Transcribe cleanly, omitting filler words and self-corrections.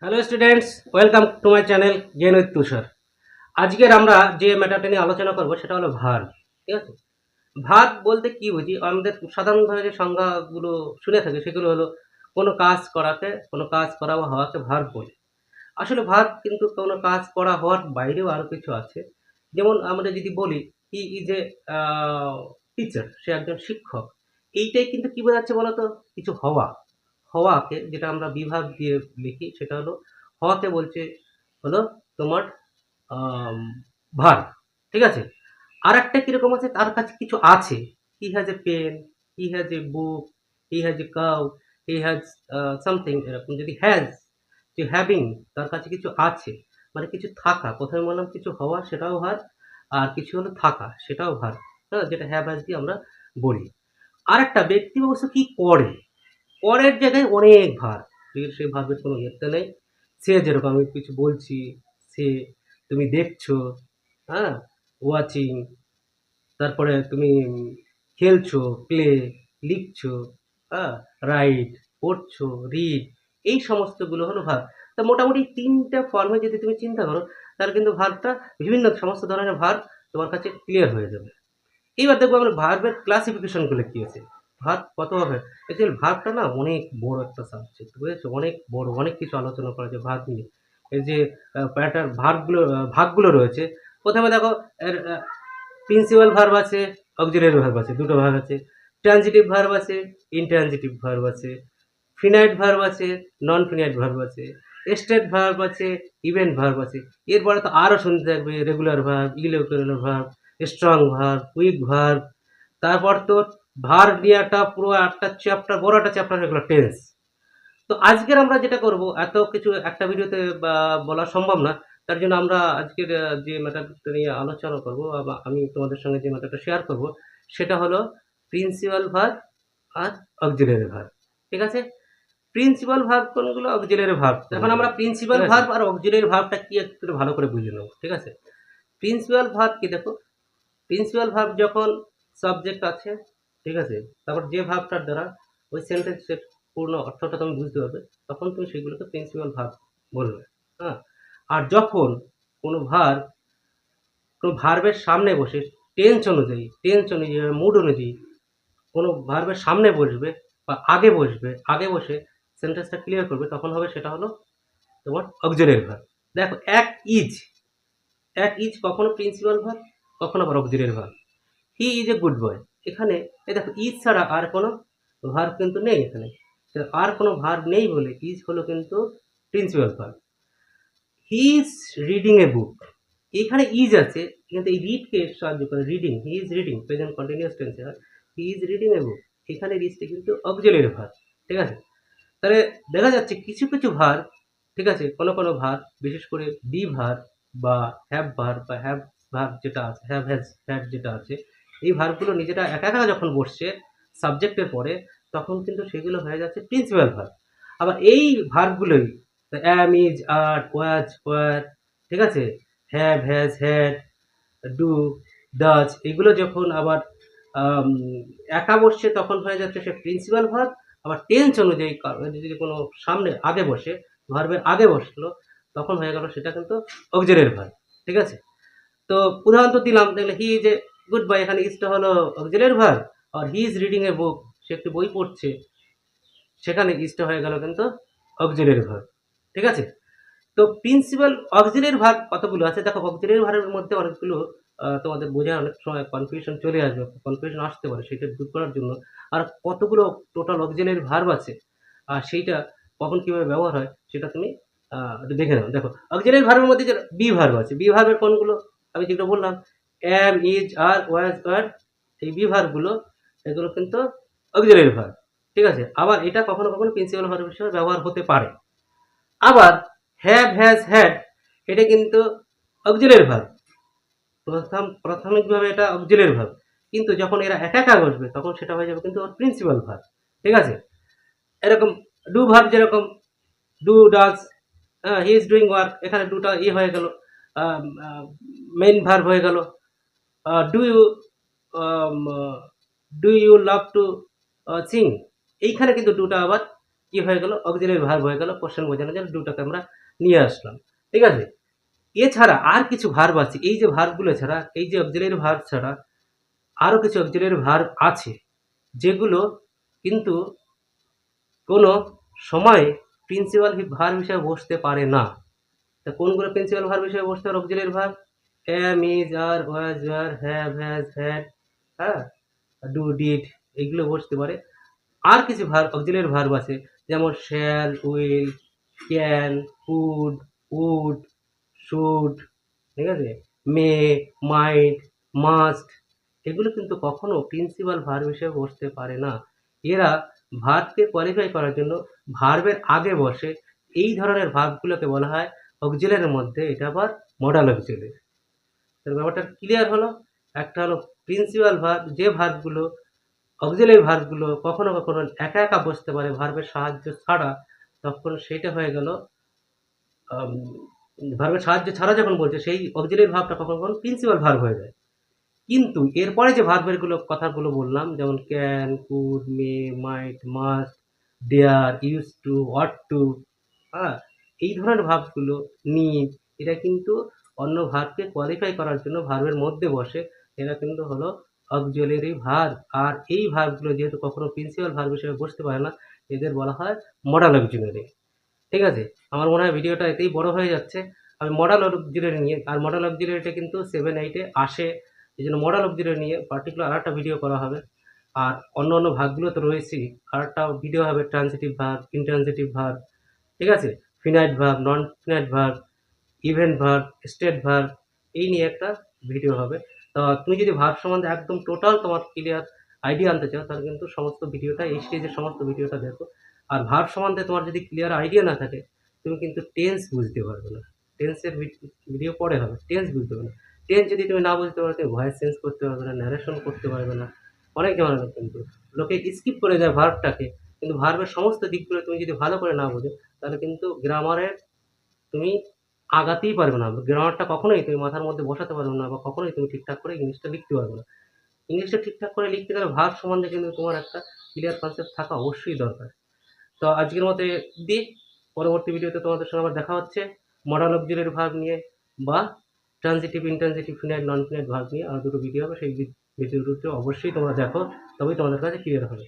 Hello students, welcome to my channel Zen with Tushar. আজকের আমরা যে ম্যাটারটা নিয়ে আলোচনা করব সেটা হলো ভার্ব। ঠিক আছে, ভার্ব বলতে কি বুঝি? আমাদের সাধারণভাবে যে সংজ্ঞাগুলো শুনে থাকি সেগুলো হলো কোনো কাজ করাকে, কোনো কাজ করা বা হওয়াকে ভার্ব বলে। আসলে ভার্ব কিন্তু কোনো কাজ করা হওয়ার বাইরেও আরো কিছু আছে। যেমন আমরা যদি বলি হি ইজ এ টিচার, সে একজন শিক্ষক, এইটাই কিন্তু কি বোঝাচ্ছে বলতো? কিছু হওয়া। হওয়াকে যেটা আমরা বিভাগ দিয়ে লিখি সেটা হলো, হওয়াকে বলছে হলো তোমার আম ভার্ব। ঠিক আছে? আরেকটা কিরকম আছে, তার কাছে কিছু আছে। He has a pen, he has a book, he has a cow, he has something, এরকম যদি হ্যাজ, যে হ্যাভিং, তার কাছে কিছু আছে, মানে কিছু থাকা। প্রথমে বললাম কিছু হওয়া, সেটাও ভার্ব। আর কিছু হলো থাকা, সেটাও ভার্ব। হ্যাঁ, যেটা হ্যাভ হ্যাজ দিয়ে আমরা বলি। আরেকটা ব্যক্তি অবশ্য কি করে, করের জায়গায় অনেক ভার্ব। সেই ভার্বের কোনো ইয়েতে নেই। সে যেরকম আমি কিছু বলছি, সে, তুমি দেখছো, হ্যাঁ, ওয়াচিং, তারপরে তুমি খেলছো, প্লে, লিখছো, হ্যাঁ, রাইট, পড়ছো, রিড, এই সমস্তগুলো হলো ভার্ব। তা মোটামুটি ৩ টা ফর্মে যদি তুমি চিন্তা করো, তাহলে কিন্তু ভার্বটা, বিভিন্ন সমস্ত ধরনের ভার্ব তোমার কাছে ক্লিয়ার হয়ে যাবে। এইবার দেখবো আমরা ভার্বের ক্লাসিফিকেশনগুলো কি আছে। ভার্ব কত হবে? অ্যাকচুয়ালি ভার্বটা না অনেক বড় একটা সাবজেক্ট, বুঝেছো? অনেক বড়, অনেক কিছু আলোচনা করা যায় ভার্ব নিয়ে। এই যে প্যাটার্ন ভার্বগুলো, ভাগগুলো রয়েছে। প্রথমে দেখো, এর প্রিন্সিপাল ভার্ব আছে, অক্সিলিয়ারি ভার্ব আছে, দুটো ভাগ আছে। ট্রানজিটিভ ভার্ব আছে, ইনট্রানজিটিভ ভার্ব আছে। ফিনাইট ভার্ব আছে, নন ফিনাইট ভার্ব আছে। স্টেট ভার্ব আছে, ইভেন্ট ভার্ব আছে। এরপরে তো আরও শুনতে থাকবে regular verb, irregular verb, strong verb, week verb. তারপর তো ভার্ব নিয়ে একটা পুরো একটা চ্যাপ্টার, বড় একটা চ্যাপ্টার হয়ে গেল টেন্স। তো আজকের আমরা যেটা করব, এত কিছু একটা ভিডিওতে বলা সম্ভব না। তার জন্য আমরা আজকের যে ম্যাটারটা নিয়ে আলোচনা করব, বা আমি তোমাদের সঙ্গে যে ম্যাটারটা শেয়ার করব, সেটা হলো প্রিন্সিপাল ভার্ব আর অক্সিলিয়ারি ভার্ব। ঠিক আছে? প্রিন্সিপাল ভার্ব কোনগুলো, অক্সিলিয়ারি ভার্ব। এখন আমরা প্রিন্সিপাল ভার্ব আর অক্সিলিয়ারি ভার্বটা কি একটু ভালো করে বুঝে নেব। ঠিক আছে? প্রিন্সিপাল ভার্ব কি দেখো, প্রিন্সিপাল ভার্ব যখন সাবজেক্ট আছে, ঠিক আছে, তারপর যে ভার্বটার দ্বারা ওই সেন্টেন্সের পূর্ণ অর্থটা তুমি বুঝতে পারবে, তখন তুমি সেগুলোকে প্রিন্সিপাল ভার্ব বলবে। হ্যাঁ, আর যখন কোনো ভার্ব, কোনো ভার্বের সামনে বসে টেন্স অনুযায়ী মুড অনুযায়ী কোনো ভার্বের সামনে বসবে বা আগে বসবে, আগে বসে সেন্টেন্সটা ক্লিয়ার করবে, তখন হবে সেটা হলো তোমার অক্সিলিয়ারি ভার্ব। দেখো, এক ইজ কখনো প্রিন্সিপাল ভার্ব, কখনো আবার auxiliary verb. He is a good boy, এখানে এই দেখো ইজ ছাড়া আর কোনো ভার্ব কিন্তু নেই এখানে। তো আর কোনো ভার্ব নেই বলে ইজ হলো কিন্তু principal verb. He is reading a book, এখানে ইজ আছে, কিন্তু এই রিডকে সাহায্য করে reading. He is reading, present continuous টেন্সে হয় হি ইজ রিডিং এ বুক। এখানে ইজটা কিন্তু অক্সিলিয়ারি ভার্ব। ঠিক আছে? তাহলে দেখা যাচ্ছে কিছু কিছু ভার্ব, ঠিক আছে, কোনো কোনো ভার্ব, বিশেষ করে বি ভার্ব বা হ্যাভ ভার্ব বা হ্যাভ ভার্ব যেটা আছে, হ্যাভ হ্যাজ হ্যাড যেটা আছে, এই ভার্বগুলো নিজেরা একা একা যখন বসছে সাবজেক্টের পরে, তখন কিন্তু সেগুলো হয়ে যাচ্ছে প্রিন্সিপাল ভার্ব। আবার এই ভার্বগুলোই অ্যাম, ইজ, আর, ওয়াজ, ওয়ার, ঠিক আছে, have, has, had, do, does, এগুলো যখন আবার আম, একা বসছে তখন হয়ে যাচ্ছে সে প্রিন্সিপাল ভার্ব। আবার টেন্স অনুযায়ী যদি কোনো সামনে আগে বসে, ভার্বের আগে বসলো, তখন হয়ে গেল সেটা কিন্তু অক্সিলিয়ারি ভার্ব। ঠিক আছে? তো উদাহরণ তো দিলাম, দেখলে he is a good boy, এখানে ইজটা হলো অক্সিলিয়ারি ভার্ব। আর he is reading a book, সে একটি বই পড়ছে, সেখানে ইজটা হয়ে গেল কিন্তু অক্সিলিয়ারি ভার্ব। ঠিক আছে? তো প্রিন্সিপাল অক্সিলিয়ারি ভার্ব কতগুলো আছে দেখো। অক্সিলিয়ারি ভার্বের মধ্যে অনেকগুলো তোমাদের বোঝার অনেক সময় কনফিউশন চলে আসবে, কনফিউশন আসতে পারে, সেটা দূর করার জন্য আর কতগুলো টোটাল অক্সিলিয়ারি ভার্ব আছে, আর সেইটা কখন কিভাবে ব্যবহার হয় সেটা তুমি একটু দেখে নাও। দেখো, অক্সিলিয়ারি ভার্বের মধ্যে যে বি ভার্ব আছে, বি ভার্বের কোনগুলো? আমি যেটা বললাম, অ্যাম, ইজ, আর, ওয়াজ, ওয়ার, এই বি ভার্বগুলো, এগুলো কিন্তু অক্সিলিয়ারি ভার্ব। ঠিক আছে? আবার এটা কখনো কখনো প্রিন্সিপাল ভার্ব হিসেবে ব্যবহার হতে পারে। আবার হ্যাভ, হ্যাজ, হ্যাড, এটা কিন্তু অক্সিলিয়ারি ভার্ব। প্রাথমিকভাবে এটা অক্সিলিয়ারি ভার্ব, কিন্তু যখন এরা একা একা বসবে তখন সেটা হয়ে যাবে কিন্তু প্রিন্সিপাল ভার্ব। ঠিক আছে? এরকম ডু ভার্ব, যেরকম do, does, he is doing work, এখানে ডুটা হয়ে গেল, মেইন ভার্ব হয়ে গেল। Do you do you love to sing, এইখানে কিন্তু ডুটা আবার কি হয়ে গেল, অক্সিলিয়ারি ভার্ব হয়ে গেল, কোশ্চেন বোঝানোর জন্য দুটাকে আমরা নিয়ে আসলাম। ঠিক আছে? এছাড়া আর কিছু ভার্ব আছে, এই যে ভার্বগুলো ছাড়া, এই যে অক্সিলিয়ারি ভার্ব ছাড়া আরও কিছু অক্সিলিয়ারি ভার্ব আছে যেগুলো কিন্তু কোনো সময়ে প্রিন্সিপাল ভার্ব হিসেবে বসতে পারে না। তা কোনগুলো প্রিন্সিপাল ভার্ব হিসেবে বসতে পারে auxiliary verb? Am, is, are, was, were, have, has, had, হ্যাঁ, ডু, ডিড, এগুলো বসতে পারে। আর কিছু ভার্ব অক্সিলিয়ারি ভার্ব আছে, যেমন shall, will, can, could, would, should, ঠিক আছে, মে, মাইট, মাস্ট, এগুলো কিন্তু কখনো প্রিন্সিপাল ভার্ব হিসেবে বসতে পারে না। এরা ভার্বকে কোয়ালিফাই করার জন্য ভার্বের আগে বসে। এই ধরনের ভার্বগুলোকে বলা হয় অক্সিলিয়ারির মধ্যে, এটা আবার মডাল অক্সিলিয়ারি। তাহলে ব্যাপারটা ক্লিয়ার হলো। একটা হলো প্রিন্সিপাল ভার্ব, যে ভার্বগুলো অক্সিলিয়ারি ভার্বগুলো কখনো কখনো একা একা বসতে পারে ভার্বের সাহায্য ছাড়া, তখন সেটা হয়ে গেল ভার্বের সাহায্য ছাড়া যখন বলছে সেই অক্সিলিয়ারি ভার্বটা কখনো কখনো প্রিন্সিপাল ভার্ব হয়ে যায়। কিন্তু এরপরে যে ভার্বের কথাগুলো বললাম, যেমন can, could, may, might, must, dare, use to, ought to, হ্যাঁ, এই ধরনের ভার্বগুলো, নিড, এটা কিন্তু অন্য ভার্বকে কোয়ালিফাই করার জন্য ভার্বের মধ্যে বসে। এরা কিন্তু হলো অক্সিলিয়ারি ভার্ব। আর এই ভার্বগুলো যেহেতু কখনো প্রিন্সিপাল ভার্ব হিসেবে বসতে পারে না, এদের বলা হয় মডাল অক্সিলিয়ারি। ঠিক আছে? আমার মনে হয় ভিডিওটা এতেই বড় হয়ে যাচ্ছে। আমি মডাল অক্সিলিয়ারি নিয়ে, আর মডাল অক্সিলিয়ারিটা কিন্তু 7-8 আসে, এই জন্য মডাল অক্সিলিয়ারি নিয়ে পার্টিকুলার আরেকটা ভিডিও করা হবে। আর অন্য ভাগগুলো তো রয়েছেই, আরেকটা ভিডিও হবে ট্রান্সিটিভ ভার্ব, ইনট্রান্সিটিভ ভার্ব, ঠিক আছে, finite verb, non finite verb, event verb, state verb, এই নিয়ে একটা ভিডিও হবে। তো তুমি যদি ভার্ব সম্বন্ধে একদম টোটাল তোমার ক্লিয়ার আইডিয়া আনতে চাও, তাহলে কিন্তু সমস্ত ভিডিওটা, এই স্টেজের সমস্ত ভিডিওটা দেখো। আর ভার্ব সম্বন্ধে তোমার যদি ক্লিয়ার আইডিয়া না থাকে, তুমি কিন্তু টেন্স বুঝতে পারবে না। টেন্সের ভিডিও পরে হবে, টেন্স বুঝতে পারবে না। টেন্স যদি তুমি না বুঝতে পারো, তুমি ভয়েস চেঞ্জ করতে পারবে না, ন্যারেশন করতে পারবে না, অনেক ঝামেলা। কিন্তু লোকে স্কিপ করে যায় ভার্বটাকে, কিন্তু ভার্বের সমস্ত দিকগুলো তুমি যদি ভালো করে না বোঝো, তাহলে কিন্তু গ্রামারের তুমি আগাতেই পারবে না। গ্রামারটা কখনোই তুমি মাথার মধ্যে বসাতে পারবে না, বা কখনোই তুমি ঠিকঠাক করে ইংলিশটা লিখতে পারবে না। ইংলিশটা ঠিকঠাক করে লিখতে গেলে ভার্ব সম্বন্ধে কিন্তু তোমার একটা ক্লিয়ার কনসেপ্ট থাকা অবশ্যই দরকার। তো আজকের মতো অবধি, পরবর্তী ভিডিওতে তোমাদের সঙ্গে আবার দেখা হচ্ছে মডাল অক্সিলিয়ারি ভার্ব নিয়ে, বা ট্রানজিটিভ, ইনট্রানজিটিভ, ফিনাইট, নন ফিনাইট ভার্ব নিয়ে আরও দুটো ভিডিও হবে। সেই ভিডিও দুটো অবশ্যই তোমরা দেখো, তবেই তোমাদের কাছে ক্লিয়ার হবে।